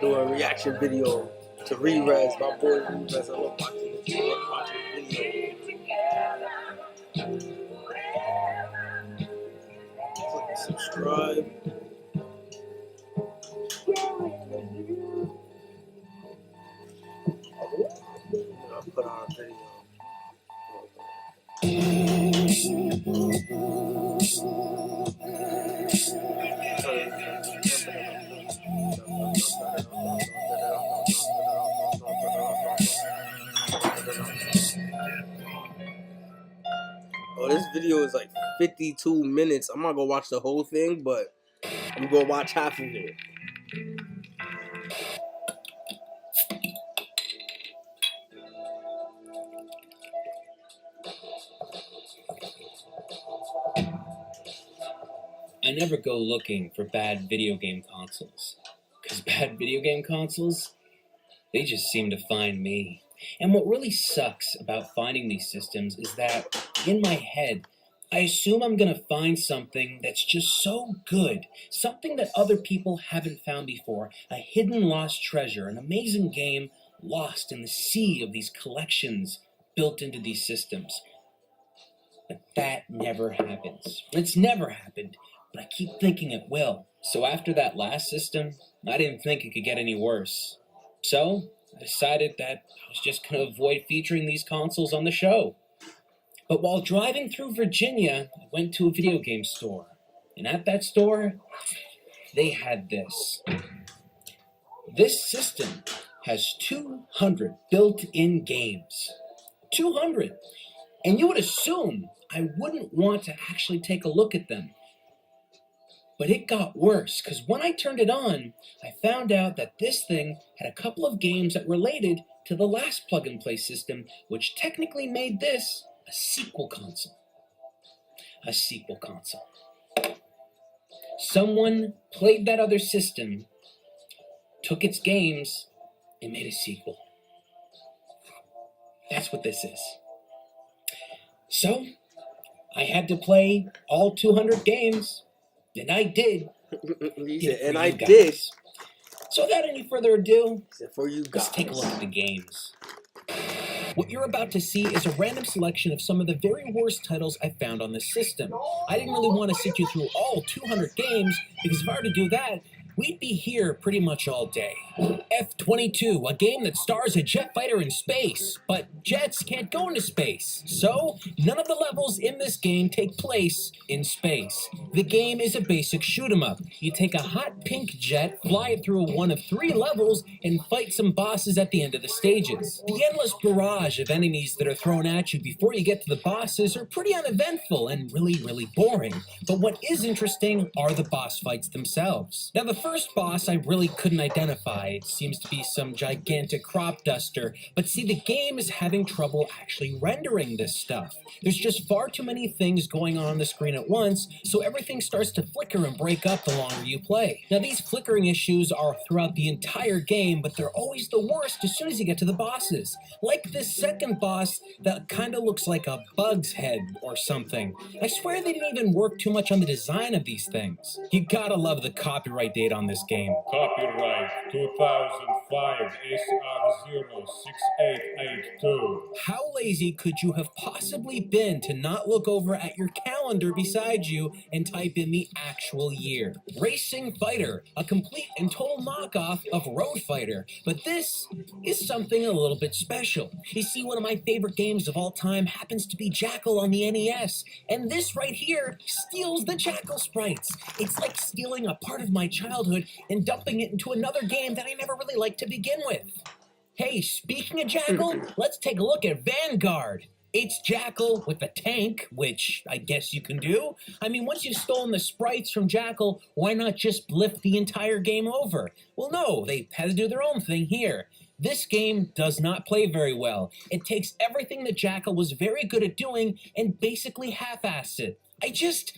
do a reaction video to Rerez. My boy Rerez, I love watching this. I love watching the video. Click and subscribe. I'll put on a video. Oh, this video is like 52 minutes. I'm not gonna watch the whole thing, but I'm gonna watch half of it. I never go looking for bad video game consoles, because bad video game consoles, they just seem to find me. And what really sucks about finding these systems is that, in my head, I assume I'm going to find something that's just so good, something that other people haven't found before, a hidden lost treasure, an amazing game lost in the sea of these collections built into these systems. But that never happens. It's never happened, but I keep thinking it will. So after that last system, I didn't think it could get any worse. So I decided that I was just going to avoid featuring these consoles on the show. But while driving through Virginia, I went to a video game store. And at that store, they had this. This system has 200 built-in games. 200! And you would assume I wouldn't want to actually take a look at them. But it got worse, because when I turned it on, I found out that this thing had a couple of games that related to the last plug-and-play system, which technically made this a sequel console. A sequel console. Someone played that other system, took its games, and made a sequel. That's what this is. So, I had to play all 200 games. And I did. And I did. So without any further ado, for you guys, let's take a look at the games. What you're about to see is a random selection of some of the very worst titles I found on this system. I didn't really want to sit you through all 200 games, because if I were to do that, we'd be here pretty much all day. F-22, a game that stars a jet fighter in space, but jets can't go into space. So, none of the levels in this game take place in space. The game is a basic shoot-'em-up. You take a hot pink jet, fly it through one of 3 levels, and fight some bosses at the end of the stages. The endless barrage of enemies that are thrown at you before you get to the bosses are pretty uneventful and really boring. But what is interesting are the boss fights themselves. Now, the first boss I really couldn't identify. It seems to be some gigantic crop duster, but see, the game is having trouble actually rendering this stuff. There's just far too many things going on the screen at once, so everything starts to flicker and break up the longer you play. Now, these flickering issues are throughout the entire game, but they're always the worst as soon as you get to the bosses. Like this second boss that kind of looks like a bug's head or something. I swear they didn't even work too much on the design of these things. You gotta love the copyright date on this game. Copyright 2005 SR06882. How lazy could you have possibly been to not look over at your calendar beside you and type in the actual year? Racing Fighter, a complete and total knockoff of Road Fighter, but this is something a little bit special. You see, one of my favorite games of all time happens to be Jackal on the NES, and this right here steals the Jackal sprites. It's like stealing a part of my childhood and dumping it into another game that I never really liked to begin with. Hey, speaking of Jackal, let's take a look at Vanguard. It's Jackal with a tank, which I guess you can do. I mean, once you've stolen the sprites from Jackal, why not just lift the entire game over? Well, no, they had to do their own thing here. This game does not play very well. It takes everything that Jackal was very good at doing and basically half-asses it. I just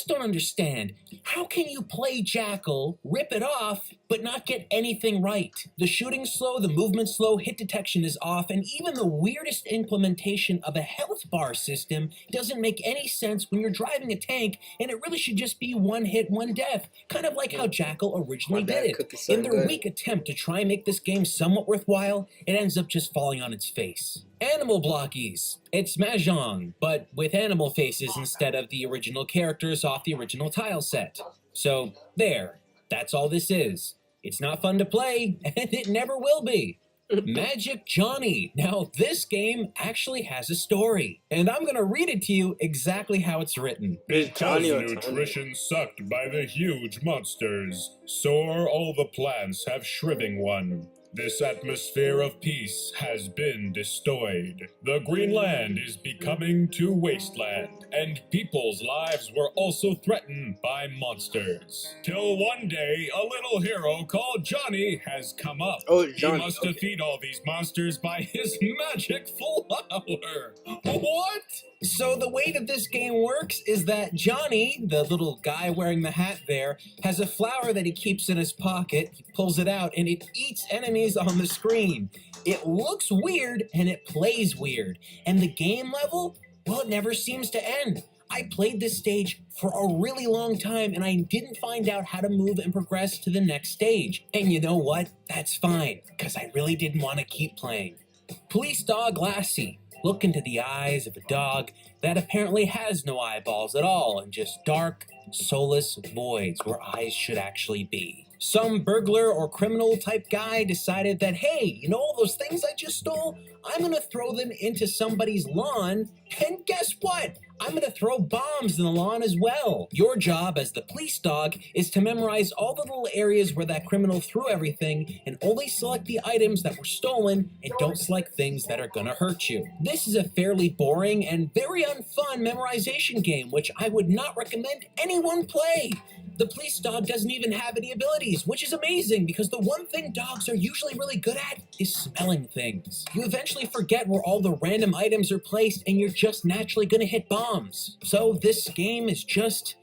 don't understand. How can you play Jackal, rip it off, but not get anything right. The shooting's slow, the movement's slow, hit detection is off, and even the weirdest implementation of a health bar system doesn't make any sense when you're driving a tank, and it really should just be one hit, one death, kind of like how Jackal originally did it. In their weak attempt to try and make this game somewhat worthwhile, it ends up just falling on its face. Animal Blockies. It's Mahjong, but with animal faces instead of the original characters off the original tile set. So, there. That's all this is. It's not fun to play, and it never will be. Magic Johnny. Now, this game actually has a story, and I'm going to read it to you exactly how it's written. Because nutrition sucked by the huge monsters, sore all the plants have shriving one. This atmosphere of peace has been destroyed. The green land is becoming to wasteland, and people's lives were also threatened by monsters. Till one day, a little hero called Johnny has come up. Oh, Johnny. He must defeat all these monsters by his magic flower. What? So the way that this game works is that Johnny, the little guy wearing the hat there, has a flower that he keeps in his pocket. He pulls it out and it eats enemies on the screen. It looks weird and it plays weird. And the game level, well, it never seems to end. I played this stage for a really long time and I didn't find out how to move and progress to the next stage. And you know what? That's fine, because I really didn't want to keep playing. Police Dog Lassie. Look into the eyes of a dog that apparently has no eyeballs at all and just dark, soulless voids where eyes should actually be. Some burglar or criminal type guy decided that, hey, you know all those things I just stole? I'm gonna throw them into somebody's lawn, and guess what? I'm gonna throw bombs in the lawn as well. Your job as the police dog is to memorize all the little areas where that criminal threw everything and only select the items that were stolen and don't select things that are gonna hurt you. This is a fairly boring and very unfun memorization game, which I would not recommend anyone play. The police dog doesn't even have any abilities, which is amazing because the one thing dogs are usually really good at is smelling things. You eventually forget where all the random items are placed and you're just naturally gonna hit bombs. So this game is just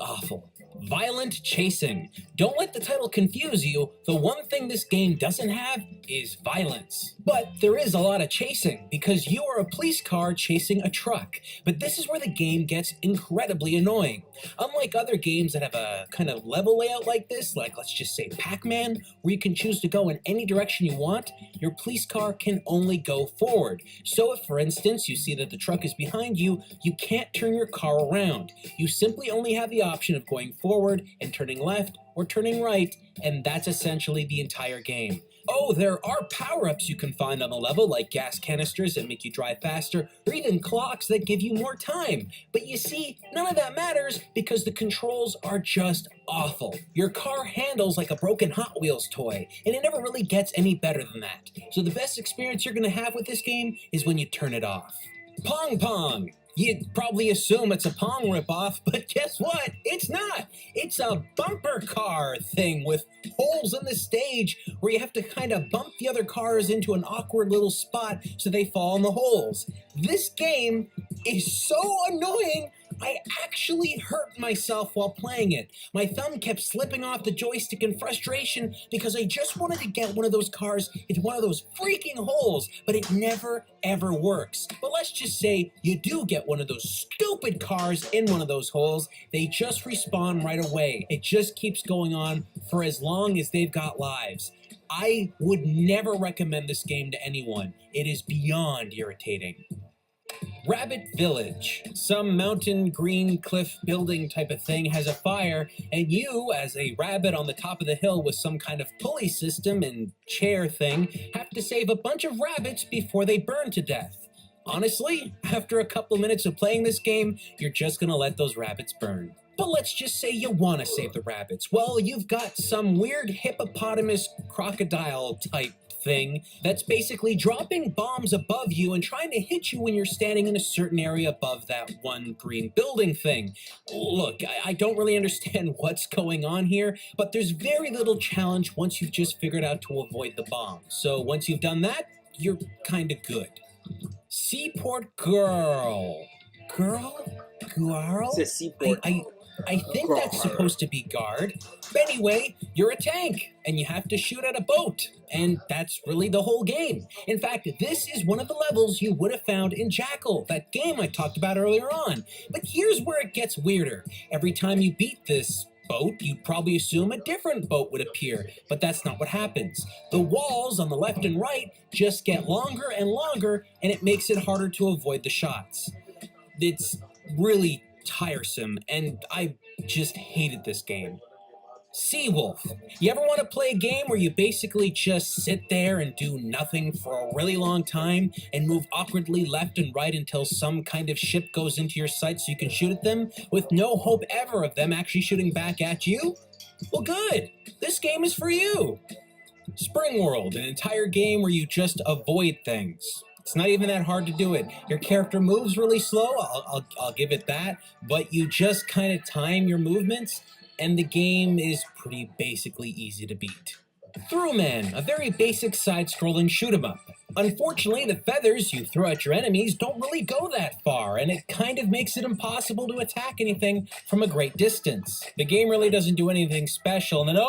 awful. Violent chasing. Don't let the title confuse you. The one thing this game doesn't have is violence. But there is a lot of chasing because you are a police car chasing a truck. But this is where the game gets incredibly annoying. Unlike other games that have a kind of level layout like this, like let's just say Pac-Man, where you can choose to go in any direction you want, your police car can only go forward. So if, for instance, you see that the truck is behind you, you can't turn your car around. You simply only have the option of going forward and turning left or turning right, and that's essentially the entire game. Oh, there are power-ups you can find on the level, like gas canisters that make you drive faster, or even clocks that give you more time. But you see, none of that matters because the controls are just awful. Your car handles like a broken Hot Wheels toy, and it never really gets any better than that. So the best experience you're gonna have with this game is when you turn it off. Pong Pong! You'd probably assume it's a Pong ripoff, but guess what? It's not! It's a bumper car thing with holes in the stage where you have to kind of bump the other cars into an awkward little spot so they fall in the holes. This game is so annoying, I actually hurt myself while playing it. My thumb kept slipping off the joystick in frustration because I just wanted to get one of those cars into one of those freaking holes, but it never ever works. But let's just say you do get one of those stupid cars in one of those holes, they just respawn right away. It just keeps going on for as long as they've got lives. I would never recommend this game to anyone. It is beyond irritating. Rabbit Village. Some mountain green cliff building type of thing has a fire, and you, as a rabbit on the top of the hill with some kind of pulley system and chair thing, have to save a bunch of rabbits before they burn to death. Honestly, after a couple minutes of playing this game, you're just gonna let those rabbits burn. But let's just say you want to save the rabbits. Well, you've got some weird hippopotamus crocodile type thing that's basically dropping bombs above you and trying to hit you when you're standing in a certain area above that one green building thing. Look, I don't really understand what's going on here, but there's very little challenge once you've just figured out to avoid the bomb. So once you've done that, you're kind of good. Seaport Girl. Girl? It's a seaport. I think that's supposed to be guard. Anyway, you're a tank, and you have to shoot at a boat, and that's really the whole game. In fact, this is one of the levels you would have found in Jackal, that game I talked about earlier on. But here's where it gets weirder. Every time you beat this boat, you'd probably assume a different boat would appear, but that's not what happens. The walls on the left and right just get longer and longer, and it makes it harder to avoid the shots. It's really tiresome, and I just hated this game. Seawolf. You ever want to play a game where you basically just sit there and do nothing for a really long time and move awkwardly left and right until some kind of ship goes into your sight so you can shoot at them with no hope ever of them actually shooting back at you? Well, good. This game is for you. Spring World, an entire game where you just avoid things. It's not even that hard to do it. Your character moves really slow, I'll give it that, but you just kind of time your movements, and the game is pretty basically easy to beat. Through-Man, a very basic side-scrolling shoot-'em-up. Unfortunately, the feathers you throw at your enemies don't really go that far, and it kind of makes it impossible to attack anything from a great distance. The game really doesn't do anything special, and then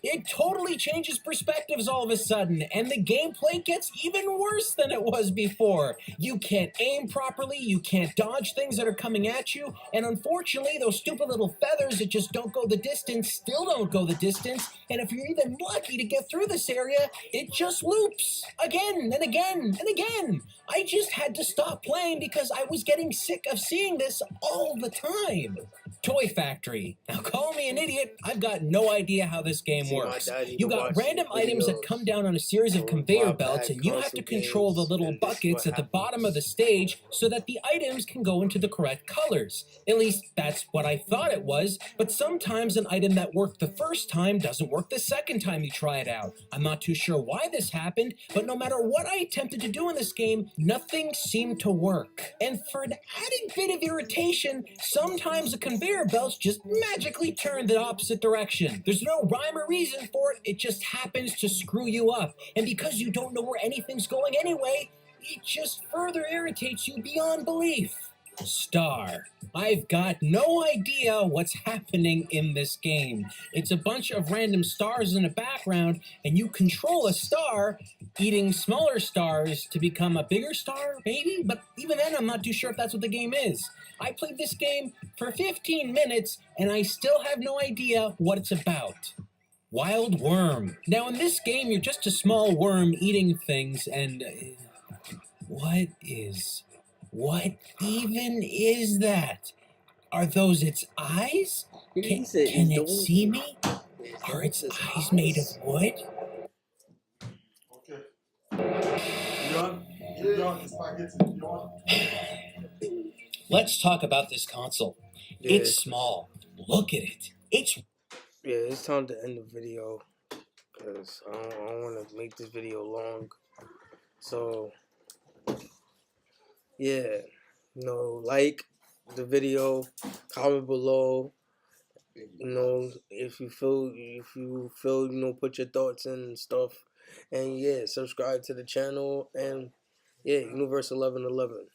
it totally changes perspectives all of a sudden, and the gameplay gets even worse than it was before. You can't aim properly, you can't dodge things that are coming at you, and unfortunately, those stupid little feathers that just don't go the distance still don't go the distance, and if you're even lucky to get through this area, it just loops again and again and again. I just had to stop playing because I was getting sick of seeing this all the time. Toy Factory. Now call me an idiot, I've got no idea how this game works. You got random items that come down on a series of conveyor belts, and you have to control the little buckets at the bottom of the stage so that the items can go into the correct colors. At least that's what I thought it was, but sometimes an item that worked the first time doesn't work the second time you try it out. I'm not too sure why this happened, but no matter what I attempted to do in this game, nothing seemed to work. And for an added bit of irritation, sometimes the conveyor belts just magically turn the opposite direction. There's no rhyme or reason for it, it just happens to screw you up. And because you don't know where anything's going anyway, it just further irritates you beyond belief. Star. I've got no idea what's happening in this game. It's a bunch of random stars in the background, and you control a star, eating smaller stars to become a bigger star, maybe? But even then, I'm not too sure if that's what the game is. I played this game for 15 minutes, and I still have no idea what it's about. Wild Worm. Now, in this game, you're just a small worm eating things, and what even is that? Are those its eyes? Can it see me? Are its eyes made of wood? Let's talk about this console. Yeah. It's small. Look at it. It's time to end the video because I don't want to make this video long. So, yeah, like the video, comment below. If you feel, put your thoughts in and stuff. And yeah, subscribe to the channel. And yeah, Universe 1111.